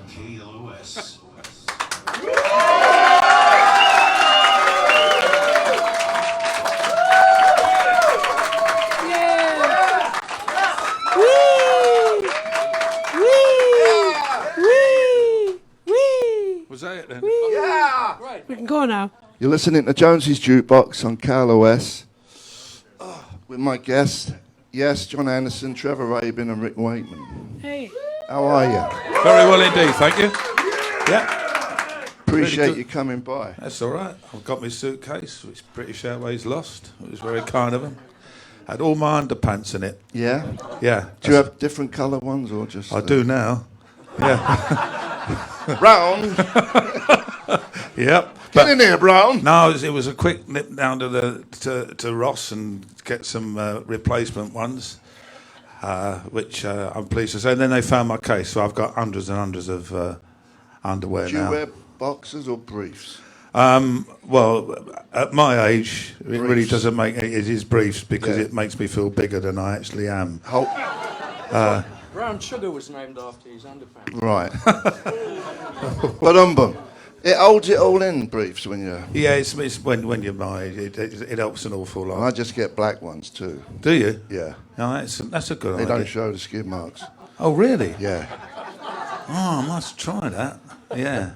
KLOS. Was that it then? Yeah! Right. We can go now. You're listening to Jonesy's Jukebox on KLOS with my guests, yes, John Anderson, Trevor Rabin and Rick Wakeman. Hey. How are you? Very well indeed, thank you. Yeah. Appreciate Really you coming by. That's all right. I've got my suitcase, which British Airways lost. It was very kind of them. Had all my underpants in it. Yeah? Yeah. Do you have different colour ones or just... I do now. Yeah. Brown? Yep. Get in here, Brown. No, it was a quick nip down to Ross and get some replacement ones, which I'm pleased to say. And then they found my case, so I've got hundreds and hundreds of underwear now. Do you wear boxers or briefs? Well, at my age, it really doesn't make it is briefs because Yeah. it makes me feel bigger than I actually am. Brown sugar was named after his underpants. Right. But it holds it all in, briefs, when you're... Yeah, it's when you're my age, it helps an awful lot. I just get black ones too. Do you? Yeah. No, that's a good They idea. don't show the skid marks. Oh, really? Yeah. Oh, I must try that. Yeah.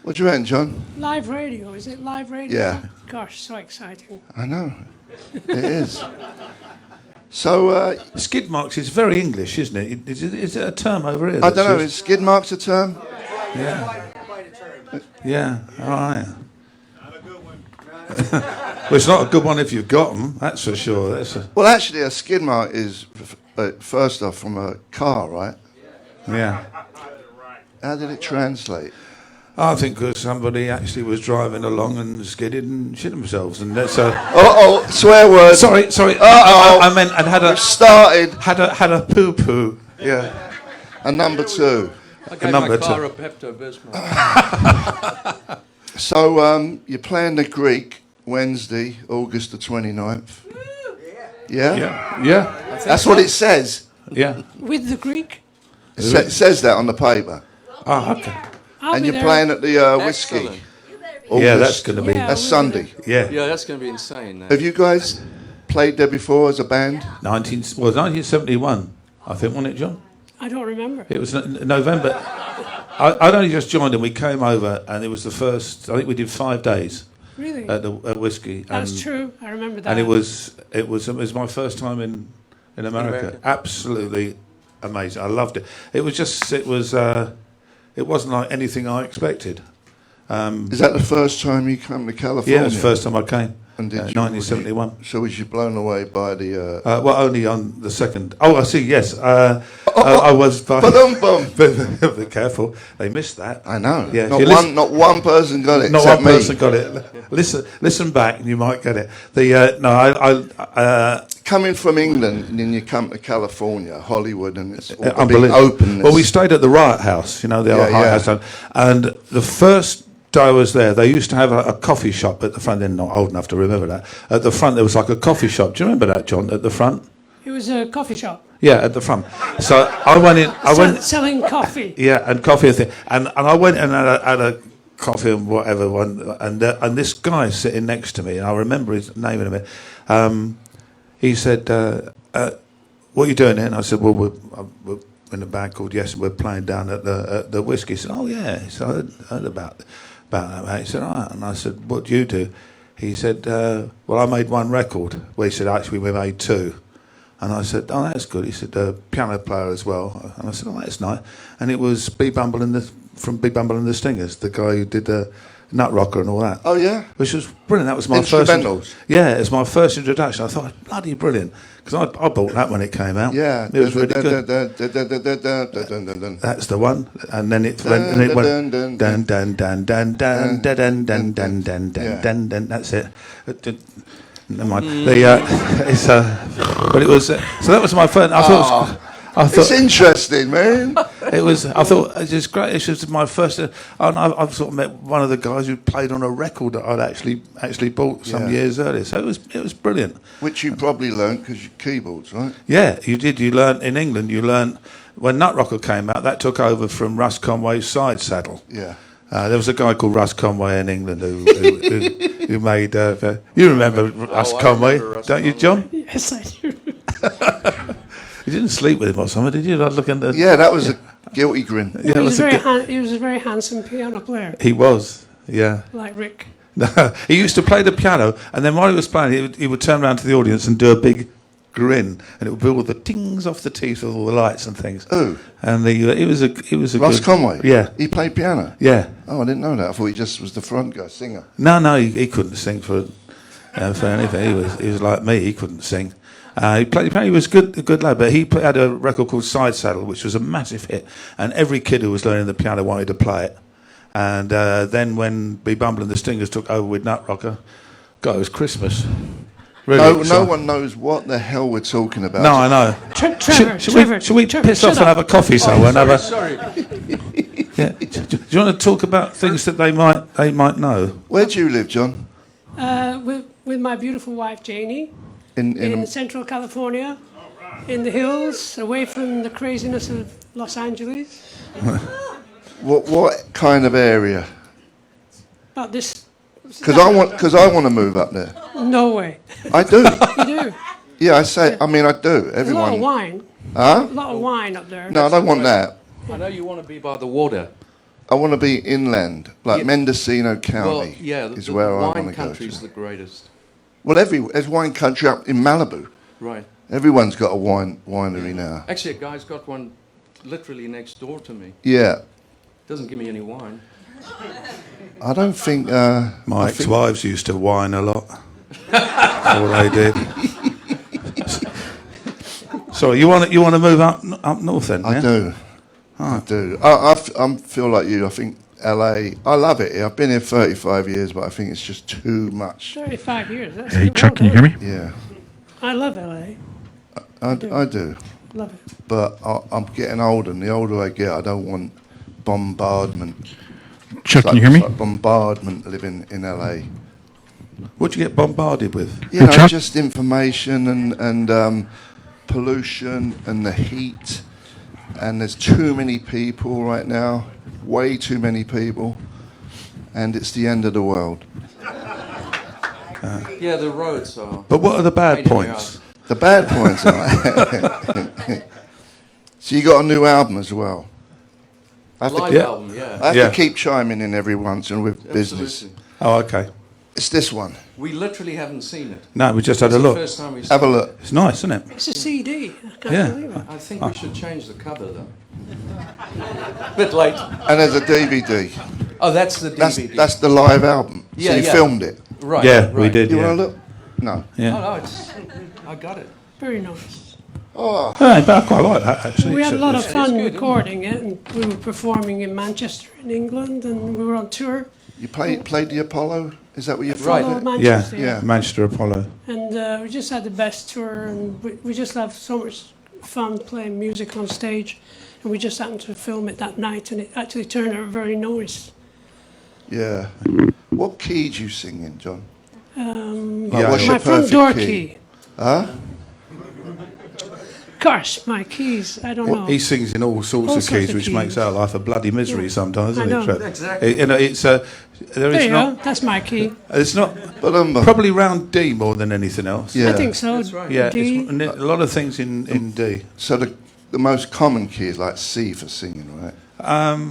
What do you reckon, John? Live radio, is it live radio? Yeah. Gosh, so exciting. I know. It is. So, Skid marks is very English, isn't it? Is it a term over here? I don't know, is skid marks a term? Yeah. Yeah, all right. Well, it's not a good one if you've got them, that's for sure. Well, actually, a skid mark is, first off, from a car, right? Yeah. How did it translate? I think because somebody actually was driving along and skidded and shit themselves, and that's a. Oh, swear word. Sorry. I meant and had a started. Had a poo poo. Yeah. And number two. I gave my car a Pepto-Bismol. So you're playing the Greek Wednesday, August the 29th. Yeah. Yeah. That's what it says. Yeah. With the Greek? It says that on the paper. Oh, okay. I'll be you're there. playing at the Whiskey. Excellent. August. Yeah, that's going to be. Yeah. That's Sunday. Yeah. Yeah, that's going to be insane. Have you guys played there before as a band? 1971, I think, wasn't it, John? I don't remember. It was November. I'd only just joined and we came over and it was the first. I think we did 5 days Really? at Whiskey. That's true. I remember that. And it was my first time in America. Absolutely amazing. I loved it. It wasn't like anything I expected. Is that the first time you come to California? Yeah, it was the first time I came. And did 1971. So was you blown away by the... Well, only on the second. Oh, I see, yes. I was... Be careful. They missed that. I know. Yeah, not one person got it. Not except one me. person got it. Listen back and you might get it. Coming from England and then you come to California, Hollywood, and it's all the big unbelievable. openness. Well, we stayed at the Riot House, the old Riot House, and the first day I was there, they used to have a coffee shop at the front. They're not old enough to remember that. At the front, there was like a coffee shop. Do you remember that, John? At the front. It was a coffee shop. Yeah, at the front. So I went in. Selling coffee. Yeah, and coffee and thing. And I went and had a coffee and whatever one, and this guy sitting next to me, and I remember his name in a minute. He said, "What are you doing here?" And I said, "Well, we're in a band called Yes, and we're playing down at the Whiskey." He said, "Oh yeah." He said, "I heard about that, mate." He said, "All right." And I said, "What do you do?" He said, "Well, I made one record." Well, he said, "Actually, we made two." And I said, "Oh, that's good." He said, "Piano player as well." And I said, "Oh, that's nice." And it was from Big Bumble and the Stingers, the guy who did Nut Rocker and all that. Oh, yeah? Which was brilliant. That was my first... Instrumentals? Yeah, it was my first introduction. I thought, bloody brilliant. Because I bought that when it came out. Yeah. It was really good. That's the one. And then it went... And it went... Dun, dun, dun, dun, dun, dun, dun, dun, dun, dun, dun, dun. That's it. Never mind. But it was... So that was my first... I thought I It's thought interesting, man. it was. I thought it was great. It was my first. I've sort of met one of the guys who played on a record that I'd actually bought some Yeah. years earlier. So it was brilliant. Which you probably learned because you're keyboards, right? Yeah, you did. You learnt in England. You learnt when Nut Rocker came out. That took over from Russ Conway's Side Saddle. Yeah. There was a guy called Russ Conway in England who made. You remember Russ I Conway, remember Russ don't you, Conway. John? Yes, I do. You didn't sleep with him or something, did you? I'd look at the. Yeah, that was a guilty grin. Yeah, he, it was was a good- he was a very handsome piano player, He was. Yeah. like Rick. He used to play the piano, and then while he was playing, he would turn around to the audience and do a big grin, and it would be all the dings off the teeth of all the lights and things. Who? And it was a Russ good, Conway? Yeah, He played piano? yeah. Oh, I didn't know that. I thought he just was the front guy, singer. No, he couldn't sing for anything. He was like me. He couldn't sing. He played. He was a good lad, but he had a record called Side Saddle, which was a massive hit, and every kid who was learning the piano wanted to play it. And then when B Bumble and the Stingers took over with Nut Rocker, God, it was Christmas. Really No exciting. one knows what the hell we're talking about. No, I know. Trevor, Should we piss off shut and have a up. coffee somewhere? and have a, Sorry. yeah. Do you want to talk about things that they might know? Where do you live, John? With my beautiful wife Janie In in Central California, in the hills, away from the craziness of Los Angeles. what kind of area? But this, Because I want to move up there. no way. I do. You do. Yeah, I say. I mean, I do. There's a lot of Everyone. wine. Huh? A lot of wine up there. No, I don't want that. I know you want to be by the water. I want to be inland, like Yeah. Mendocino County. Well, yeah, is the where I wine want to go country's to. the greatest. Well, there's wine country up in Malibu. Right. Everyone's got a winery now. Actually, a guy's got one literally next door to me. Yeah, Doesn't give me any wine. I don't think. My I think- ex-wives used to whine a lot. That's all they did. So you want to move up north then? I yeah? do. I do. I feel like you. I think LA. I love it here. I've been here 35 years, but I think it's just too much. 35 years. That's Hey, well Chuck, can you hear done. me? Yeah, I love LA. I do. Love it. But I'm getting older, and the older I get, I don't want bombardment. Chuck, It's can you hear me? it's like bombardment living in LA. What'd you get bombarded with? You Hey, know, Chuck? just information and pollution and the heat. And there's too many people right now, way too many people, and it's the end of the world. Yeah, the roads are. But what are the bad Fading points? The bad points are. So you got a new album as well. I have, Live to, Yeah. album, yeah. I have Yeah. to keep chiming in every once and with business. Absolutely. Oh, okay. It's this one. We literally haven't seen it. No, we just had It's a the look. first time we've Have a seen it. look. It's nice, isn't it? It's a CD. I can't Yeah. believe it. I think we should change the cover though. Bit late. And there's a DVD. Oh, that's the DVD. That's the live album. Yeah, so you yeah. filmed it. right. Yeah, right. we did. You Yeah. want to look? No. Yeah. Oh, no, I got it. Very nice. Oh, Yeah, but I quite like that actually. We had a lot of It's- fun good, isn't it? recording it, and we were performing in Manchester, in England, and we were on tour. you played the Apollo? Is that what you Right. Follow filmed it? Yeah, Manchester, yeah. Manchester Apollo. And we just had the best tour, and we just have so much fun playing music on stage. And we just happened to film it that night, and it actually turned out very nice. Yeah. What key do you sing in, John? Yeah, what's yeah. your My front perfect door key? key. Huh? Gosh, my keys, I don't know. He sings in all sorts All of sorts keys, of which keys. makes our life a bloody misery Yeah. sometimes, I isn't it? know. Trev? Exactly. You know, there There is you not. go, that's my key. It's not But probably round D more than anything else. Yeah. I think so. That's right. Yeah, D. it's, a lot of things in D. so the most common key is like C for singing, right?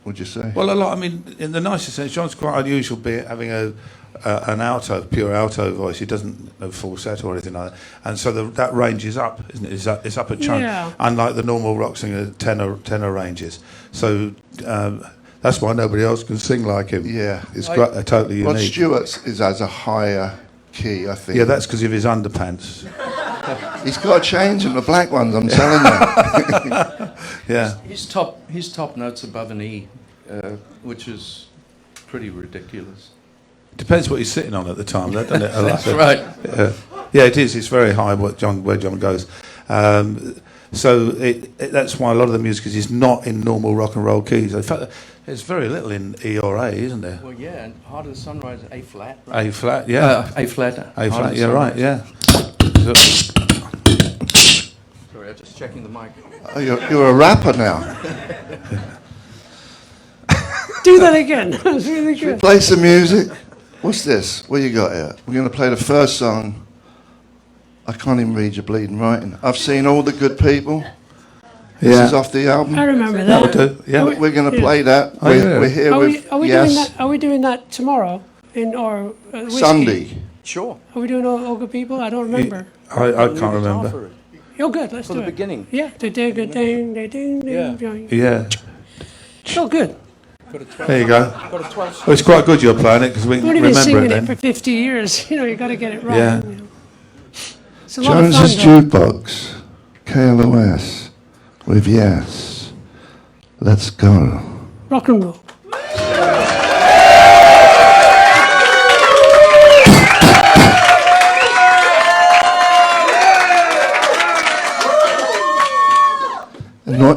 Would you say? Well, a lot. I mean, in the nicest sense, John's quite unusual, be it having an alto, pure alto voice. He doesn't have falsetto or anything like that, and so that range is up, isn't it? It's up a chunk, Yeah. unlike the normal rock singer tenor ranges. So that's why nobody else can sing like him. Yeah. it's totally Rod unique. Stewart's has a higher key, I think. Yeah, that's because of his underpants. He's got to change them, the black ones, I'm telling you. Yeah, His top note's above an E, which is pretty ridiculous. depends what he's sitting on at the time, doesn't it? That's right. Yeah, it is. It's very high where John goes. So that's why a lot of the music is not in normal rock and roll keys. In fact, there's very little in E or A, isn't there? Well, yeah, and Heart of the Sunrise, A flat. Right? A flat, yeah. A flat. A flat, yeah, right, yeah. Sorry, I'm just checking the mic. Oh, you're a rapper now. Do that again. That was really good. Play some music. What's this? What you got here? We're going to play the first song. I can't even read your bleeding writing. I've seen all the good people. This is off the album. I remember that. Yeah. We're going to play that. We're here with Are we Yes. doing that? Are we doing that tomorrow Whiskey? Sunday. Sure. Are we doing all good people? I don't remember. I can't remember. Oh, good. Let's For do the it. beginning. Yeah. Yeah. Yeah. Oh, good. There you go. Well, it's quite good you're playing it because we can We've only been remember singing it it for then. 50 years. You got to get it right. Yeah. You know. It's a lot of Jones's fun, though. Jukebox. KLOS. With Yes. Let's go. Rock and roll.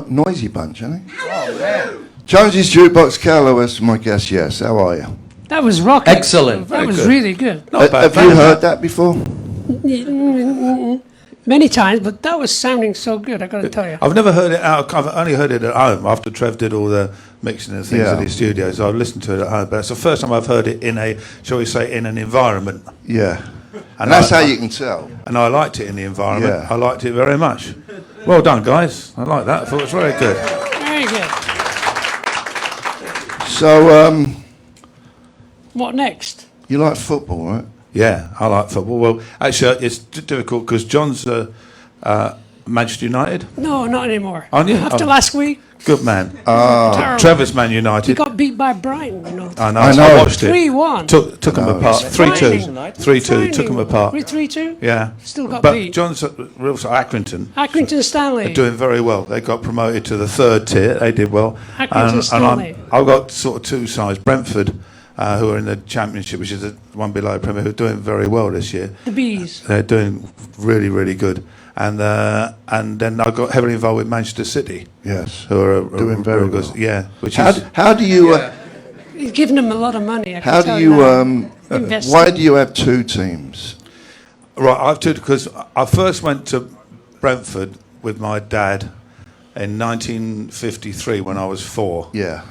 Noisy bunch, isn't it? Oh, man. Jonesy's Jukebox, KLOS, my guest, Yes. How are you? That was rocking. Excellent. That was good. really good. Not bad. Have you heard that before? Many times, but that was sounding so good, I got to tell you. I've never heard it out. I've only heard it at home after Trev did all the mixing and things Yeah. in his studio. So I've listened to it at home, but it's the first time I've heard it in a, shall we say, in an environment. Yeah. And that's I- how you can tell. And I liked it in the environment. Yeah. I liked it very much. Well done, guys. I like that. I thought it was very good. Very good. So, What next? you like football, right? Yeah, I like football. Well, actually, it's difficult because John's Manchester United. No, not anymore. Aren't you? After Oh. last week, Good man. terrible. Trevor's Man He United. got beat by Brighton, I know. I I know. watched it. 3-1. Took them apart. It's 3-2. frightening. 3-2. Took them apart. 3-2? Yeah. Still got but beat. John's real Accrington. Accrington Stanley. Doing very well. They got promoted to the third tier. They did well. Accrington Stanley. I've got sort of two sides. Brentford, who are in the Championship, which is the one below Premier, who are doing very well this year. The Bees. They're doing really, really good. And then I got heavily involved with Manchester City, Yes. who are Doing very real good. well. Yeah, which How, is how do you... He's given them a lot of money. I can How tell do you... that. Invested. why do you have two teams? right. I've took because I first went to Brentford with my dad in 1953 when I was 4. Yeah.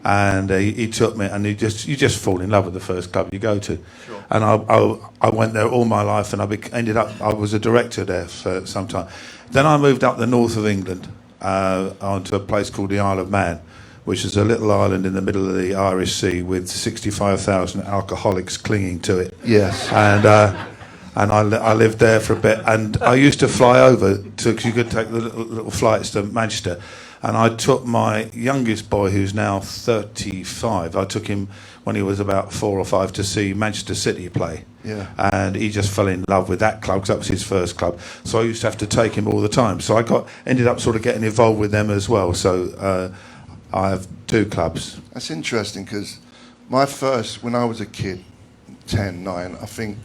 And he took me, and you just fall in love with the first club you go to. Sure. And I went there all my life, and I was a director there for some time. Then I moved up the north of England onto a place called the Isle of Man, which is a little island in the middle of the Irish Sea with 65,000 alcoholics clinging to it. Yes. And I lived there for a bit, and I used to fly over because you could take the little flights to Manchester. And I took my youngest boy, who's now 35, I took him when he was about 4 or 5 to see Manchester City play. Yeah. And he just fell in love with that club because that was his first club. So I used to have to take him all the time. So I ended up sort of getting involved with them as well. So I have 2 clubs. That's interesting because my first, when I was a kid, 10, 9, I think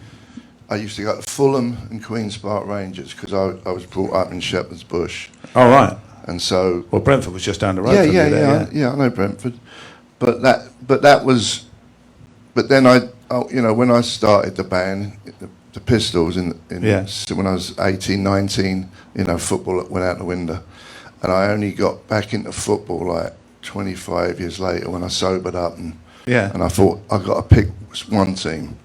I used to go to Fulham and Queen's Park Rangers because I was brought up in Shepherd's Bush. All right. And so... Well, Brentford was just down the road Yeah, from yeah, you there, yeah. I know Brentford. But that was... But then when I started the band, the Pistols, when I was 18, 19, football went out the window. And I only got back into football like 25 years later when I sobered up. And I thought, I've got to pick one team.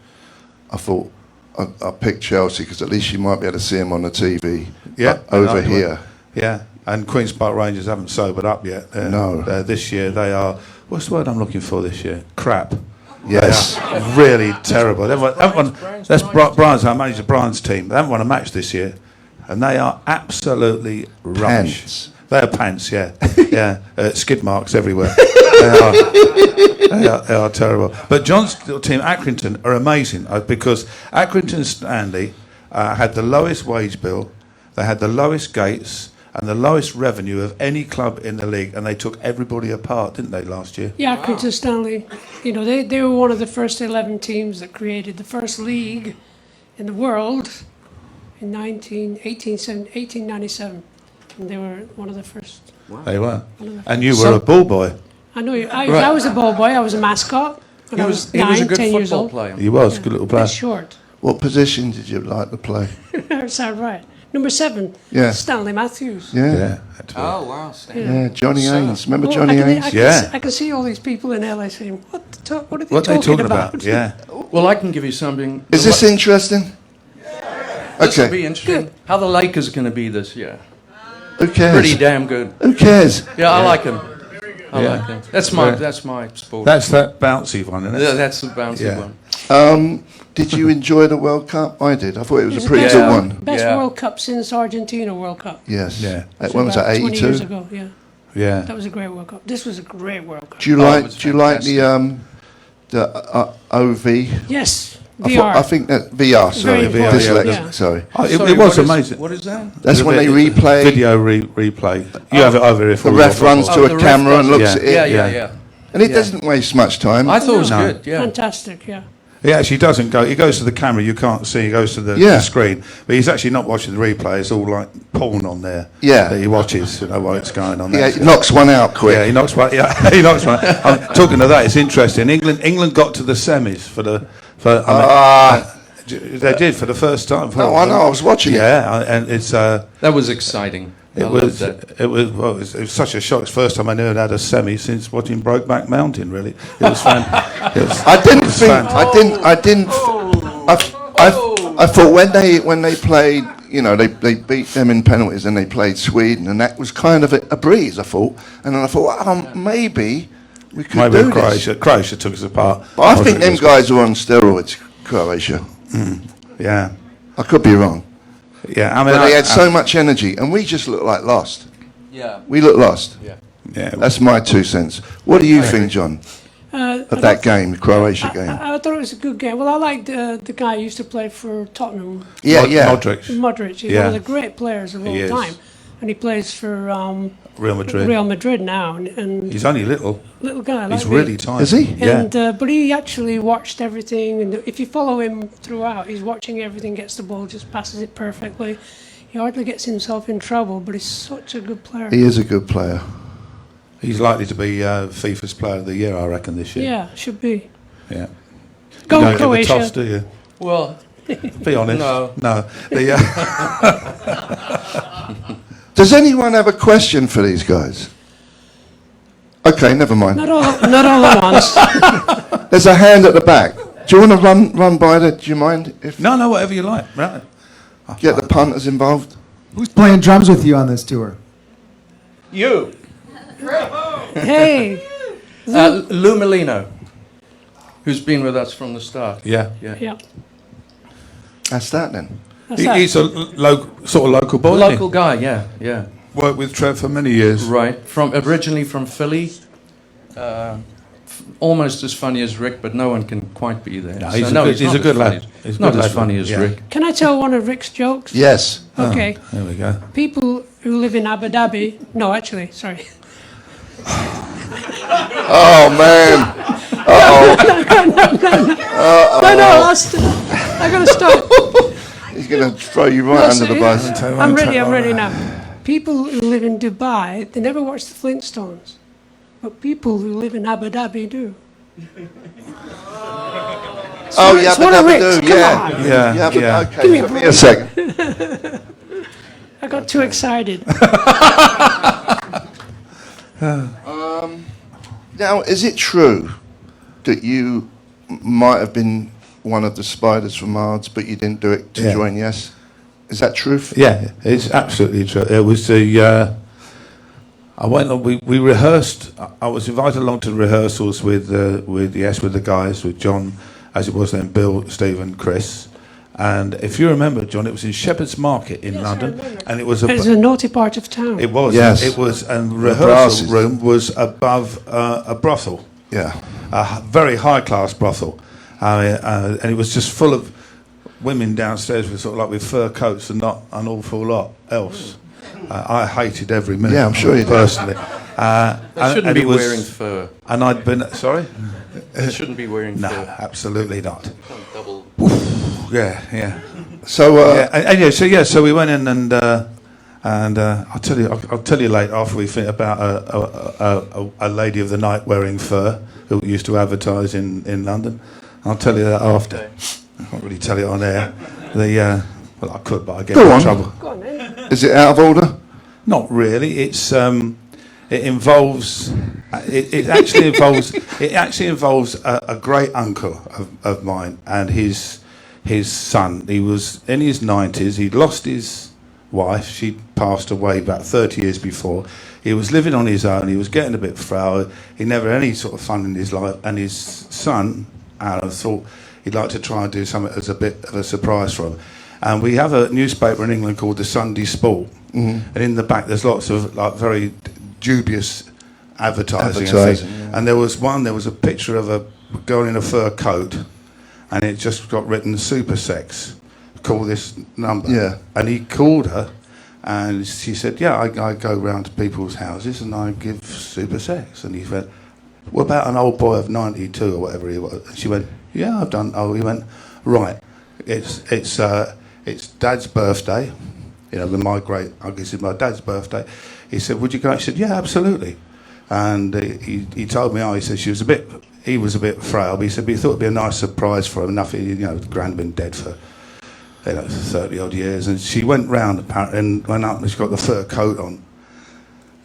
I thought, I'll pick Chelsea because at least you might be able to see them on the TV over here. Yeah. And Queen's Park Rangers haven't sobered up yet. No. This year they are... What's the word I'm looking for this year? Crap. Yes. They are really terrible. That's Brian's, our manager Brian's team. They haven't won a match this year. And they are absolutely rubbish. Pants. They are pants, yeah. Yeah. Skid marks everywhere. They are terrible. But John's team, Accrington, are amazing because Accrington Stanley had the lowest wage bill, they had the lowest gates, and the lowest revenue of any club in the league, and they took everybody apart, didn't they, last year? Yeah, Accrington Stanley. They were one of the first 11 teams that created the first league in the world in 1897. and they were one of the first. They were. One of the And you were So- a ball boy. I know you. I Right. was a ball boy. I was a mascot. When I was He was a 9, good 10 years football old. player. He was, good little player. Bit short. What position did you like to play? Sound right. Number 7. Yeah. Stanley Matthews. Yeah. Yeah. Had to be. Oh, wow. Stan. Yeah, Johnny So- Haynes. Remember Well, Johnny I can, Haynes? I can Yeah. see, I can see all these people in LA saying, what are they What are they talking about? Yeah. Well, I can give you something. Is this interesting? This will Okay. be interesting. How the Lakers are going to be this year. Who cares? Pretty damn good. Who cares? Yeah, I like him. I Yeah. like him. That's my Yeah. sport. That's that bouncy one, isn't it? Yeah, that's the bouncy Yeah. one. Did you enjoy the World Cup? I did. I thought it was It was a pretty the good Yeah. one. Best Yeah. World Cup since Argentina World Cup. Yes. Yeah. When was that? About 20 years 82. ago, yeah. Yeah. That was a great World Cup. This was a great World Cup. Do you Oh, it like? was Do you like the OV? Yes, I VR. think that VR. Sorry, Very important, Dyslexic, yeah. sorry. Oh, Sorry, it was what is- amazing. What is that? That's when they replay. Video replay. You have it over here for The all ref your runs football. to Oh, a the ref camera and does looks it. at it, Yeah, yeah, Yeah. yeah. and it Yeah. doesn't waste much time. I thought it was No. good. Yeah. Fantastic, yeah. He actually doesn't go. He goes to the camera. You can't see. He goes to the, Yeah. the screen, but he's actually not watching the replay. It's all like porn on there. Yeah. That he watches. You know what's going on. Yeah, there. it knocks one out quick. Yeah, he knocks one. Yeah, he knocks one. I'm talking to that. It's interesting. England got to the semis for the. They did for the first time. No, I know. I was watching it. Yeah, and it's. That was exciting. I It loved was, that. it was, well, it was such a shock. It's the first time I knew it had a semi since watching Brokeback Mountain. Really, it was fun. I didn't think. I didn't. I thought when they played, you know, they beat them in penalties and they played Sweden, and that was kind of a breeze. I thought, and then I thought, maybe we could Maybe do this. Croatia. Croatia took us apart. But I think them guys are on steroids. Croatia. Yeah, I could be wrong. yeah. I mean, But they had so much energy, and we just looked like lost. Yeah. We looked lost. Yeah. yeah. That's my 2 cents. What do you think, John, of that game, the Croatia game? I thought it was a good game. Well, I liked the guy who used to play for Tottenham, Yeah, yeah. Modric, Modric. He's Yeah. one of the great players of all He is. time. And he plays for Real Madrid. Real Madrid now. And He's only little. little guy. He's like really me. tiny. Is he? Yeah. And but he actually watched everything, and if you follow him throughout, he's watching everything. Gets the ball, just passes it perfectly. He hardly gets himself in trouble, but he's such a good player. He is a good player. He's likely to be FIFA's Player of the Year, I reckon, this year. Yeah, should be. Yeah. Go you don't get the Croatia. toss, do you? Well, Be honest. No. No. The, Does anyone have a question for these guys? Okay, never mind. Not all at once. There's a hand at the back. Do you want to run by there? Do you mind if no, whatever you like. Right. get the punters involved? Who's playing drums with you on this tour? you. Hey, Lou Molino, who's been with us from the start. Yeah. Yeah. yeah, That's that then. that's that. He's a sort of local boy. isn't he? Local guy, yeah, yeah. Worked with Trevor for many years. Right. Originally from Philly. Almost as funny as Rick, but no one can quite be there. No, he's a not good as lad. funny- He's a Not good as lad, funny as yeah. Rick. Can I tell one of Rick's jokes? Yes. Okay. There we go. People who live in Abu Dhabi. No, actually, sorry. Oh man. No, I gotta stop. He's going to throw you right No, under the seriously. bus. I'm ready now. People who live in Dubai, they never watch the Flintstones. But people who live in Abu Dhabi do. Oh, it's yeah, one of Rick's. do. Come Yeah. on. Yeah. But Yeah. okay, give me a second. I got too excited. Now, is it true that you might have been one of the spiders from Mars, but you didn't do it to Yeah. join Yes? Is that true? Yeah, it's absolutely true. It was the. I went on. We rehearsed. I was invited along to the rehearsals with the guys, with John, as it was then, Bill, Stephen, Chris, and if you remember, John, it was in Shepherd's Market in Yes, I London, remember. and it was It's a naughty part of town. It was. Yes. It was, and the brasses. rehearsal room was above a brothel, Yeah. a very high class brothel, and it was just full of women downstairs with sort of like with fur coats and not an awful lot else. I hated every minute. Yeah, I'm sure you did. personally. They shouldn't and be it was- wearing fur. And I'd been sorry. They shouldn't be wearing No, fur. absolutely not. Double. Yeah, yeah. So, So we went in and And I'll tell you later after we think about a lady of the night wearing fur who used to advertise in London. I'll tell you that after. I can't really tell it on air. Well, I could, but I get in trouble. Go on then. Is it out of order? Not really. It involves. It actually involves a great uncle of mine and his son. He was in his 90s. He'd lost his wife. She'd passed away about 30 years before. He was living on his own. He was getting a bit frail. He never had any sort of fun in his life. And his son, Alan, thought he'd like to try and do something as a bit of a surprise for him. And we have a newspaper in England called the Sunday Sport. Mm-hmm. And in the back there's lots of like very dubious advertising. And there was a picture of a girl in a fur coat, and it just got written super sex. Call this number. Yeah. And he called her, and she said, yeah, I go round to people's houses and I give super sex. And he went, what about an old boy of 92 or whatever he was? And she went, yeah, I've done. Oh, he went, right. It's Dad's birthday. You know, I guess it's my dad's birthday. He said, would you go? She said, yeah, absolutely. And he told me, he said he was a bit frail, but he said, but he thought it'd be a nice surprise for him. Nothing, you know, the grand had been dead for 30 odd years. And she went round apparently and went up and she got the fur coat on.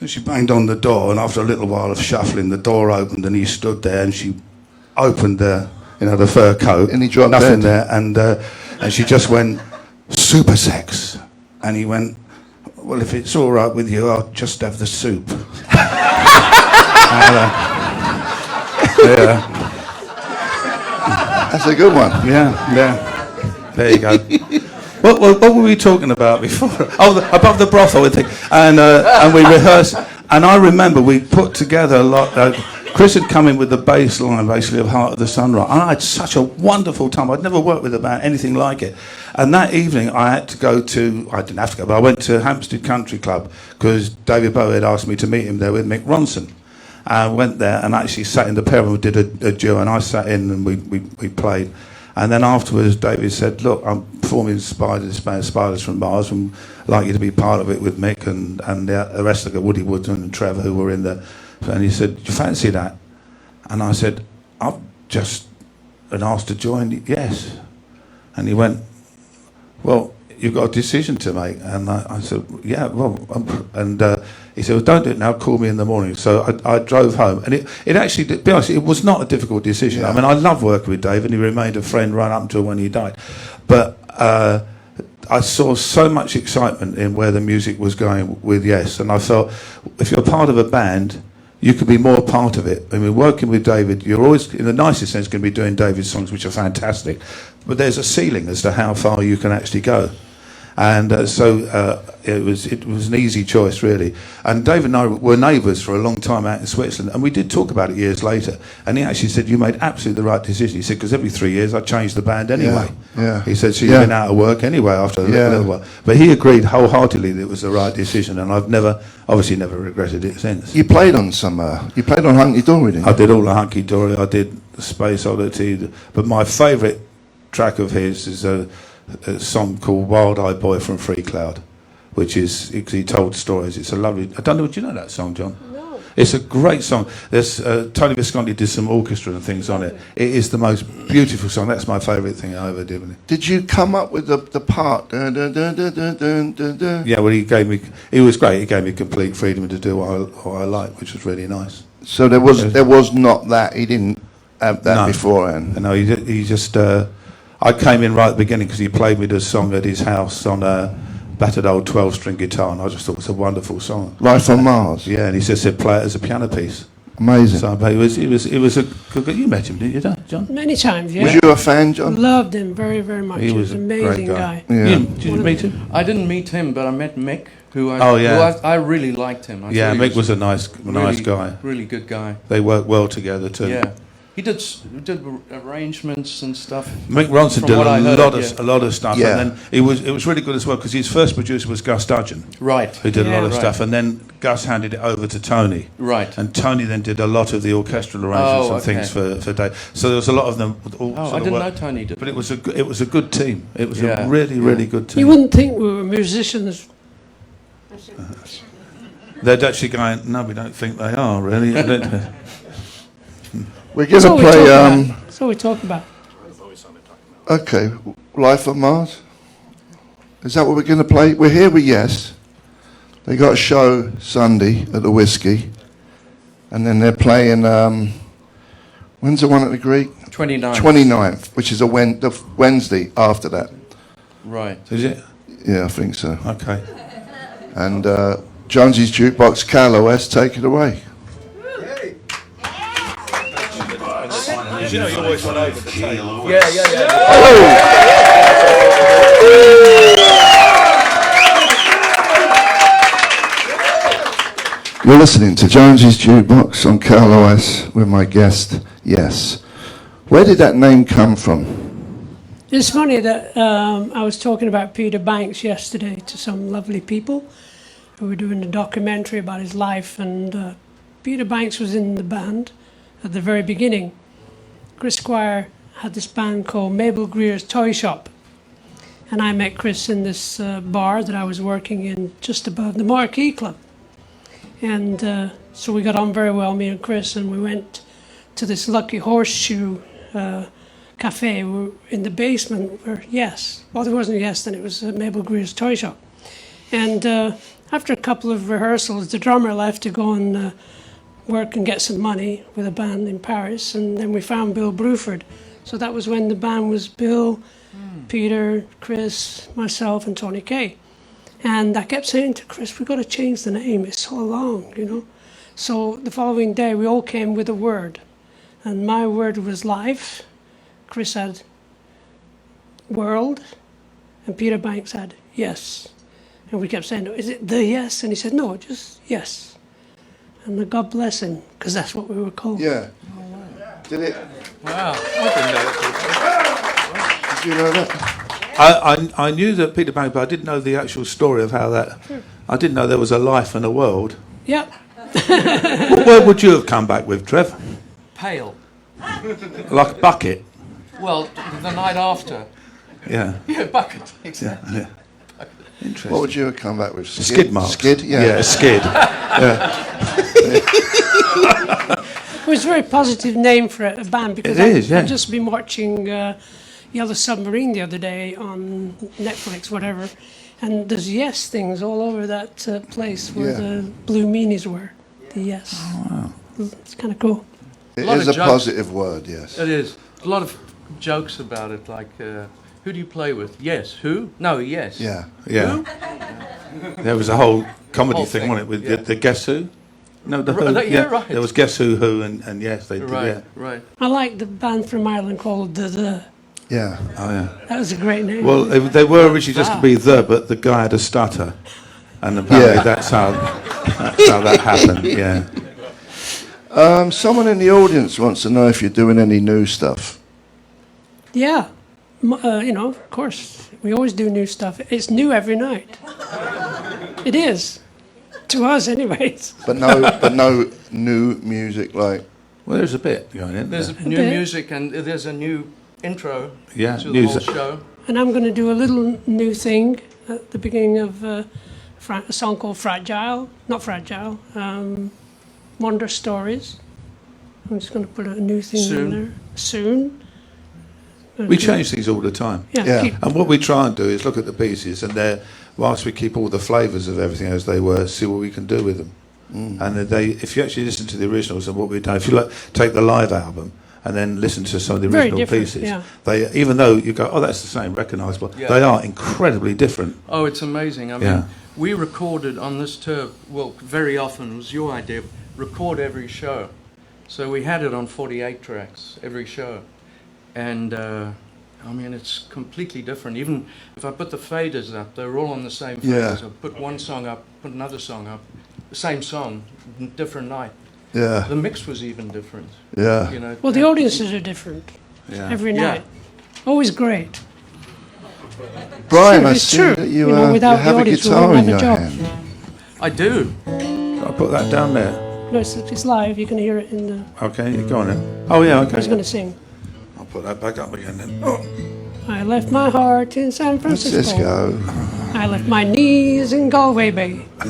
And she banged on the door, and after a little while of shuffling, the door opened and he stood there, and she opened the fur coat. And he dropped nothing dead. there, and she just went, super sex. And he went, well, if it's all right with you, I'll just have the soup. Yeah. That's a good one. Yeah. There you go. What were we talking about before? Oh, above the brothel, I think. And we rehearsed. And I remember we put together a lot. Chris had come in with the bass line, basically, of Heart of the Sunrise. And I had such a wonderful time. I'd never worked with a band, anything like it. And that evening, I didn't have to go, but I went to Hampstead Country Club because David Bowie had asked me to meet him there with Mick Ronson. I went there and actually sat in the pair of them, did a duo, and I sat in and we played. And then afterwards, David said, look, I'm performing this band, Spiders from Mars, and I'd like you to be part of it with Mick and the rest of the Woody Woodman and Trevor who were in there. And he said, do you fancy that? And I said, I've just been asked to join. Yes. And he went, well, you've got a decision to make. And I said, yeah, well, and he said, well, don't do it now, call me in the morning. So I drove home. And it actually, to be honest, it was not a difficult decision. Yeah. I mean, I love working with Dave, and he remained a friend right up until when he died. But I saw so much excitement in where the music was going with Yes. And I felt, if you're part of a band, you could be more part of it. I mean, working with David, you're always, in the nicest sense, going to be doing David's songs, which are fantastic. But there's a ceiling as to how far you can actually go. And so it was an easy choice, really. And David and I were neighbours for a long time out in Switzerland, and we did talk about it years later. And he actually said, you made absolutely the right decision. He said, because every 3 years I changed the band anyway. Yeah. He said, so you've been out of work anyway after a little while. But he agreed wholeheartedly that it was the right decision, and I've obviously never regretted it since. You played on Hunky Dory, didn't you? I did all the Hunky Dory, I did Space Oddity, but my favourite track of his is a song called Wild Eyed Boy from Free Cloud, which is, he told stories. It's a lovely, I don't know, do you know that song, John? No. It's a great song. There's Tony Visconti did some orchestra and things on it. It is the most beautiful song. That's my favourite thing I ever did with it. Did you come up with the part? Dun, dun, dun, dun, dun, dun, dun. Yeah, well, he was great. He gave me complete freedom to do what I liked, which was really nice. So there was not that, he didn't have that beforehand? No, he just... I came in right at the beginning because he played me the song at his house on a battered old 12-string guitar, and I just thought it was a wonderful song. Life on Mars? Yeah, and he just said play it as a piano piece. Amazing. So it was a good... You met him, didn't you, John? Many times, yeah. Was you a fan, John? Loved him very, very much. He was an a amazing great guy. guy. Yeah. Did you meet him? I didn't meet him, but I met Mick, who I really liked him. I Yeah, thought he Mick was a nice guy. Really good guy. They worked well together too. Yeah. He did arrangements and stuff. Mick Ronson did a lot of stuff, Yeah. and then it was really good as well because his first producer was Gus Dudgeon, Right. who did a lot of Right. stuff, and then Gus handed it over to Tony, Right. and Tony then did a lot of the orchestral arrangements and things for Dave. So there was a lot of them. I didn't know Tony did. But it was a good team. It was a really good team. You wouldn't think we were musicians They're actually going, no, we don't think they are, really. We're going That's to all we play. talk about. That's all we talk about. Okay, Life of Mars. Is that what we're going to play? We're here with Yes. They got a show Sunday at the Whiskey, and then they're playing. When's the one at the Greek? 29th. 29th, which is the Wednesday after that. Right. Is it? Yeah, I think so. Okay. And Jonesy's Jukebox, KLOS, take it away. You know, you always went over the table. You're listening to Jonesy's Jukebox on KLOS with my guest, Yes. Where did that name come from? It's funny that I was talking about Peter Banks yesterday to some lovely people who were doing a documentary about his life, and Peter Banks was in the band at the very beginning. Chris Squire had this band called Mabel Greer's Toy Shop, and I met Chris in this bar that I was working in just above the Marquee Club. And so we got on very well, me and Chris, and we went to this Lucky Horseshoe cafe in the basement where Yes, well, there wasn't Yes then, it was Mabel Greer's Toy Shop. And after a couple of rehearsals, the drummer left to go and work and get some money with a band in Paris, and then we found Bill Bruford. So that was when the band was Bill, Peter, Chris, myself, and Tony Kay. And I kept saying to Chris, we've got to change the name, it's so long, you know. So the following day, we all came with a word. And my word was life. Chris had world. And Peter Banks had yes. And we kept saying, is it the yes? And he said, no, just yes. And God bless him, because that's what we were called. Yeah. Did it? Wow. I didn't know. Did you know that? I knew that Peter Banks, but I didn't know the actual story of how that. Sure. I didn't know there was a life and a world. Yep. Where would you have come back with, Trev? Pale. Like a bucket? Well, the night after. Yeah. Yeah, bucket. Exactly. Yeah. Interesting. What would you have come back with? Skid marks. Skid? Yeah. Yeah, a skid. It was a very positive name for a band, because It is, yeah. I've just been watching Yellow Submarine the other day on Netflix, whatever, and there's yes things all over that place where Yeah. the blue meanies were. The yes. Oh, wow. It's kind of cool. It lot is of a jokes. positive word, yes. It is. A lot of jokes about it, like, who do you play with? Yes. Who? No, yes. Yeah. Yeah. There was a whole comedy Whole thing, thing, wasn't it, with yeah. the Guess Who? No, the Right, Who. yeah, right. There was Guess Who, and yes, they did. Right, Yeah. right. I like the band from Ireland called The. Yeah. Oh yeah. That was a great name. Well, they were originally just to be but the guy had a stutter, and apparently Yeah. that's how that happened. Yeah. Someone in the audience wants to know if you're doing any new stuff. Yeah. You know, of course, we always do new stuff. It's new every night. It is. To us, anyways. But no new music like. Well, there's a bit going in There's there. new bit. music and there's a new intro Yeah, to the music. whole show. And I'm going to do a little new thing at the beginning of a song called Fragile. Not Fragile. Wonder Stories. I'm just going to put a new thing in Soon. there. Soon. We change things all the time. Yeah. Keep, And what we try and do is look at the pieces, and whilst we keep all the flavours of everything as they were, see what we can do with them. And if you actually listen to the originals and what we've done, if you take the live album and then listen to some of the Very original different, pieces, yeah. they, even though you go, oh, that's the same, recognisable, Yeah. they are incredibly different. Oh, it's amazing. I mean, Yeah. we recorded on this tour, well, very often, it was your idea, record every show. So we had it on 48 tracks, every show. And, I mean, it's completely different. Even if I put the faders up, they're all on the same faders. Yeah. I put one song up, put another song up, the same song, different night. Yeah. The mix was even different. Yeah. You know. well, the audiences are different Yeah. every Yeah. night. Always great. Brian, I It's see true. that You know, without you have the a audience, we guitar wouldn't in have your a job. hand. I do. I'll put that down there. No, it's live. You can hear it in the. Okay, go on then. Oh, yeah, okay. He's going to sing. I'll put that back up again then. Oh. I left my heart in San Francisco. Francisco. I left my knees in Galway Bay. I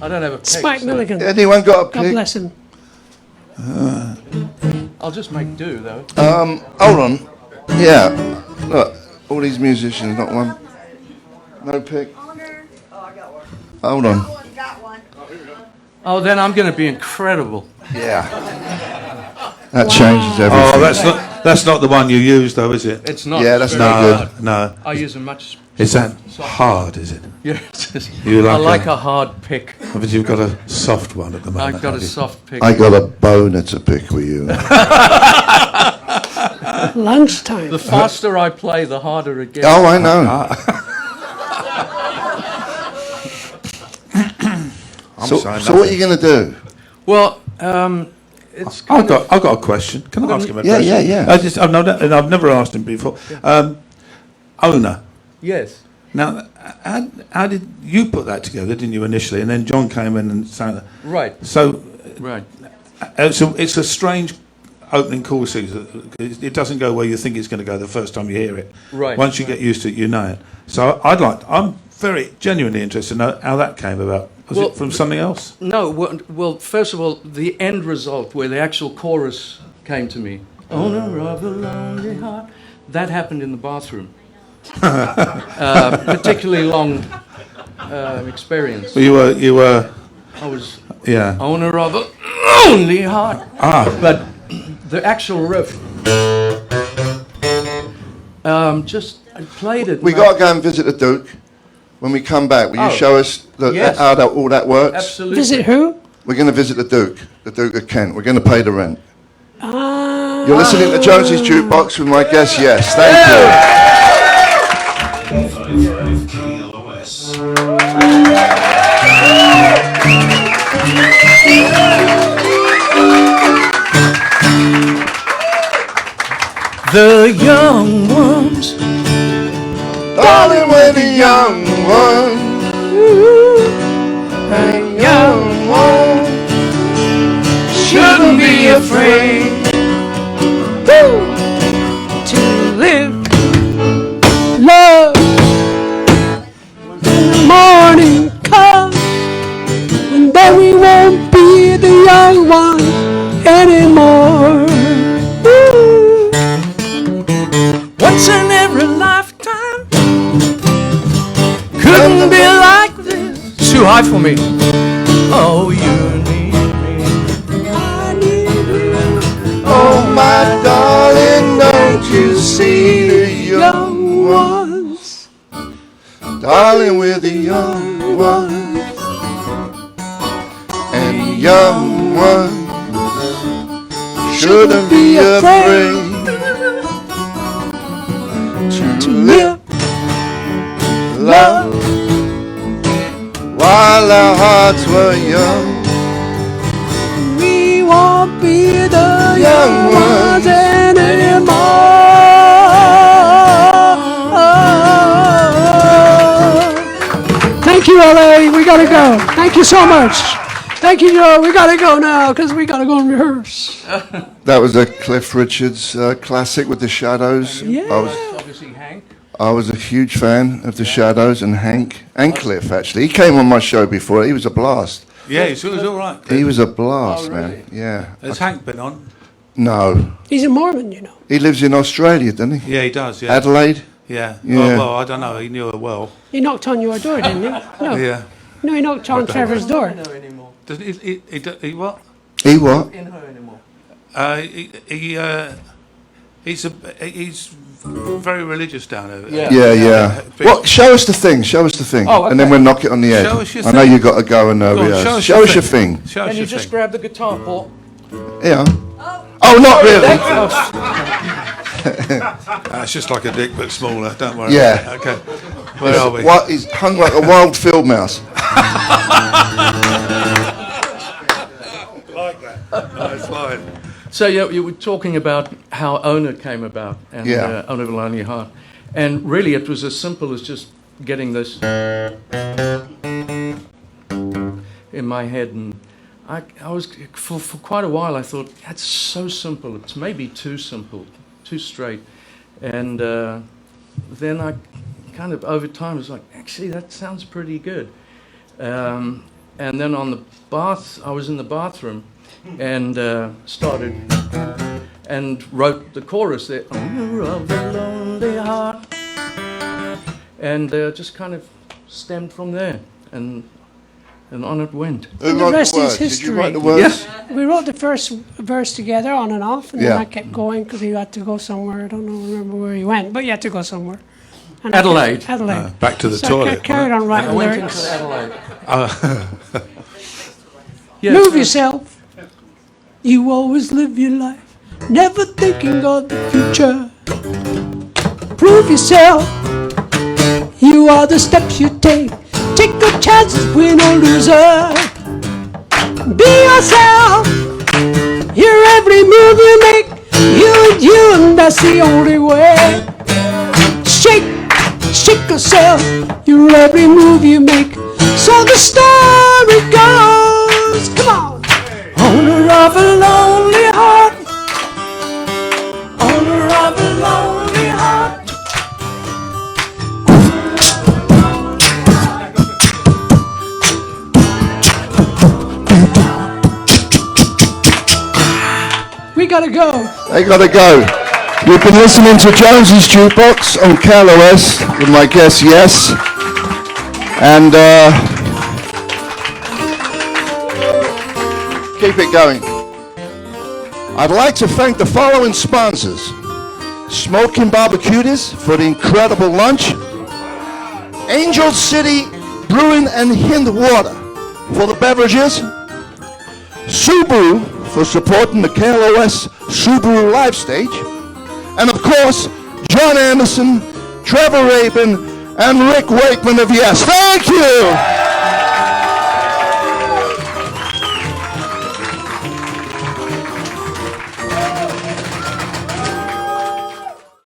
don't have a pick. Spike so Milligan. Anyone got a God pick? bless him. I'll just make do, though. Hold on. Yeah. Look, all these musicians, not one. No pick. Hold on. Oh, then I'm going to be incredible. Yeah. That changes everything. Oh, that's not the one you used, though, is it? It's not. Yeah, that's very not hard. good. No. I use a much. Is that hard, is it? Yes. You I like like a hard pick. But you've got a soft one at the moment. I've got a have you? soft pick. I got a boner to pick with you. Lunchtime. The faster I play, the harder it gets. Oh, I know. So what are you going to do? Well, it's I've got a question. Can I ask him a question? Yeah. I've never asked him before. Owner. Yes. Now, how did you put that together? Didn't you initially? And then John came in and sang that. Right. So, Right. it's a strange opening chord season. It doesn't go where you think it's going to go the first time you hear it. Right. Once you get used to it, you know it. So I'm very genuinely interested to know how that came about. Was it from something else? No. Well, first of all, the end result, where the actual chorus came to me, "Owner of a lonely heart," that happened in the bathroom. Particularly long experience. Well, you were. I was Yeah. owner of a lonely heart. But the actual riff, just I played it. We and got to go and visit the Duke. When we come back, will you show us Yes. how all that works? Absolutely. Visit who? We're going to visit the Duke of Kent. We're going to pay the rent. Ah. You're listening to Jonesy's Jukebox with my guest, yes. Thank you. The young ones, Darling, we're the young ones. the young ones shouldn't be afraid to live, love. When the morning comes, and then we won't be the young ones anymore. Once in every lifetime, couldn't be like this. It's too high for me. Oh, you need me. I need you. Oh, my darling, don't you see the young ones. Darling, we're the young ones. And young ones shouldn't be afraid to live, love, while our hearts were young. We won't be the young ones anymore. Thank you, LA. We gotta go. Thank you so much. Thank you, Joe. We gotta go now because we gotta go and rehearse. That was a Cliff Richards classic with the Shadows. Yeah. Obviously, Hank. I was a huge fan of the Shadows and Hank and Cliff. Actually, he came on my show before. He was a blast. Yeah, he was all right. He was a blast, Oh, really? man. Yeah. Has Hank been on? No, He's a Mormon, you know. he lives in Australia, doesn't he? Yeah, he does. Yeah. Adelaide. Yeah. Yeah. Well, I don't know. He knew her well. He knocked on your door, didn't he? No. Yeah. No, he knocked on Trevor's door. No anymore. Doesn't he what? He what? In her anymore. He's very religious down there. Yeah. Big- Well, show us the thing. Show us the thing, Oh, okay. and then we'll knock it on the head. Show us your I know thing. you got to go and Go on, rehearse. Show us your thing. Show us Can you your just thing. grab the guitar, Paul? Yeah. Oh, not really. It's just like a dick, but smaller. Don't worry. Yeah. Okay. Where are we? What? He's hung like a wild field mouse. Like that. That's fine. So you were talking about how Owner came about and Yeah. Owner of a Lonely Heart. And really it was as simple as just getting this in my head. And I was, for quite a while I thought, that's so simple. It's maybe too simple, too straight. And then I kind of over time, it's like, actually, that sounds pretty good. And then on the I was in the bathroom and started and wrote the chorus there, owner of a lonely heart. And just kind of stemmed from there, and on it went. Who And the wrote rest the is words? Did you history. write the words? We wrote the first verse together on and off, and Yeah. then I kept going because he had to go somewhere. I don't remember where he went, but he had to go somewhere. And Adelaide. Adelaide. Back to the So I toilet. carried on I writing went lyrics. into Adelaide. Yeah, Move so- yourself. You always live your life, never thinking of the future. Prove yourself. You are the steps you take. Take good chances, win or loser. Be yourself. Your every move you make, you, and that's the only way. Shake yourself. Your every move you make. So the story goes. Come on. Owner of a lonely heart. Owner of a lonely heart. We gotta go. They gotta go. You've been listening to Jonesy's Jukebox on KLOS with my guest, Yes. And keep it going. I'd like to thank the following sponsors. Smoking Barbecues for the incredible lunch. Angel City Brewing and Hind Water for the beverages. Subaru for supporting the KLOS Subaru live stage. And of course, John Anderson, Trevor Rabin, and Rick Wakeman of Yes. Thank you!